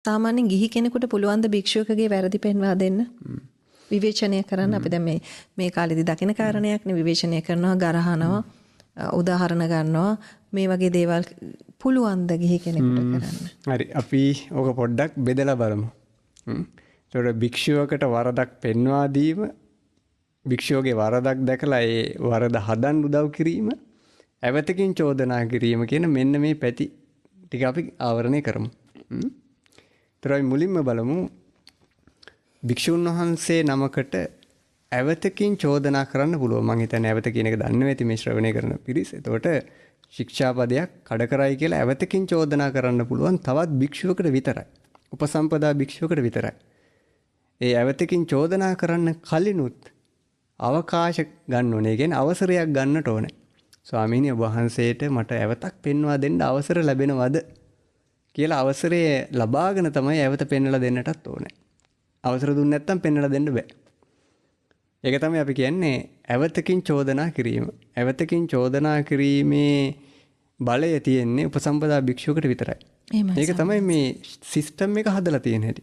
සාමාන්‍යයෙන් ගිහි කෙනෙකුට පුළුවන් ද භික්ෂුවකගේ වැරදි පෙන්වා දෙන්න? විවේචනය කරන්න අපි දැන් මේ කාලෙදි දකින කාරණයක් නේ විවේචනය කරනවා, ගරහනවා, උදාහරණ ගන්නවා. මේ වගේ දේවල් පුළුවන් ද ගිහි කෙනෙකුට කරන්න? හරි. අපි ඕක පොඩ්ඩක් බෙදලා බලමු. ඒතකොට භික්ෂුවකට වරදක් පෙන්වා දීම, භික්ෂුවගේ වරදක් දැකලා ඒ වරද හදන්න උදව් කිරීම, ඇවතකින් චෝදනා කිරීම කියන මෙන්න මේ පැති ටික අපි ආවරණය කරමු. ඒතරයි මුලින්ම බලමු භික්ෂුන් වහන්සේ නමකට ඇවතකින් චෝදනා කරන්න පුළුවන්. මම හිතන්නේ ඇවත කියන එක දන්නේ නැති මේ ශ්‍රවණය කරන පිරිස. එතකොට ශික්ෂාපදයක් කඩ කරයි කියලා ඇවතකින් චෝදනා කරන්න පුළුවන් තවත් භික්ෂුවකට විතරයි. උපසම්පදා භික්ෂුවකට විතරයි. ඒ ඇවතකින් චෝදනා කරන්න කලිනුත් අවකාශ ගන්න ඕනේ. කියන්නේ අවසරයක් ගන්නට ඕනේ. ස්වාමීනි ඔබ වහන්සේට මට ඇවතක් පෙන්වා දෙන්න අවසර ලැබෙනවද කියලා අවසරය ලබාගෙන තමයි ඇවත පෙන්වලා දෙන්නටත් ඕනේ. අවසර දුන්නේ නැත්නම් පෙන්වලා දෙන්න බෑ. ඒක තමයි අපි කියන්නේ ඇවතකින් චෝදනා කිරීම. ඇවතකින් චෝදනා කිරීමේ බලය තියෙන්නේ උපසම්පදා භික්ෂුවකට විතරයි. ඒක තමයි මේ සිස්ටම් එක හදලා තියෙන හැටි.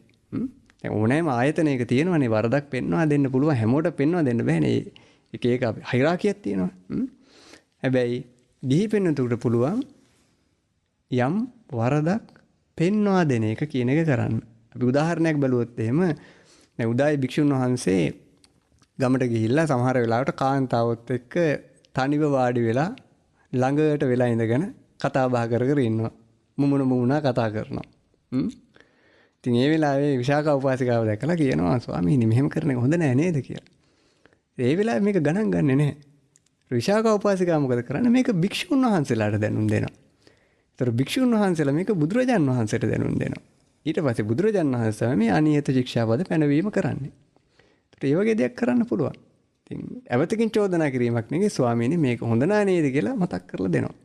දැන් ඕනෑම ආයතනයක තියෙනවනේ වරදක් පෙන්වා දෙන්න පුළුවන්, හැමෝට පෙන්වා දෙන්න බෑනේ. එක හයිරාකියක් තියෙනවා. හැබැයි ගිහි පෙන්වතුන්ට පුළුවන් යම් වරදක් පෙන්වා දෙන එක කියන එක කරන්න. අපි උදාහරණයක් බලුවොත් එහෙම දැන් උදායි භික්ෂුන් වහන්සේ ගමට ගිහිල්ලා සමහර වෙලාවට කාන්තාවොත් එක්ක තනිව වාඩි වෙලා ළඟට වෙලා ඉඳගෙන කතා බහ කර කර ඉන්නවා. මුමුණා කතා කරනවා. ඉතින් ඒ වෙලාවේ විශාකා උපාසිකාව දැකලා කියනවා ස්වාමීනි මෙහෙම කරන එක හොඳ නෑ නේද කියලා. ඒ වෙලාවේ මේක ගණන් ගන්නෙ නෑ. විශාකා උපාසිකාව මොකද කරන්නේ? මේක භික්ෂුන් වහන්සේලාට දැනුම් දෙනවා. ඒතර භික්ෂුන් වහන්සේලා මේක බුදුරජාන් වහන්සේට දැනුම් දෙනවා. ඊට පස්සේ බුදුරජාන් වහන්සේ මේ අනියත ශික්ෂාපද පැනවීම කරන්නේ. ඒතර ඒ වගේ දෙයක් කරන්න පුළුවන්. ඉතින් ඇවතකින් චෝදනා කිරීමක් නෙවෙයි ස්වාමීනි මේක හොඳ නෑ නේද කියලා මතක් කරලා දෙනවා.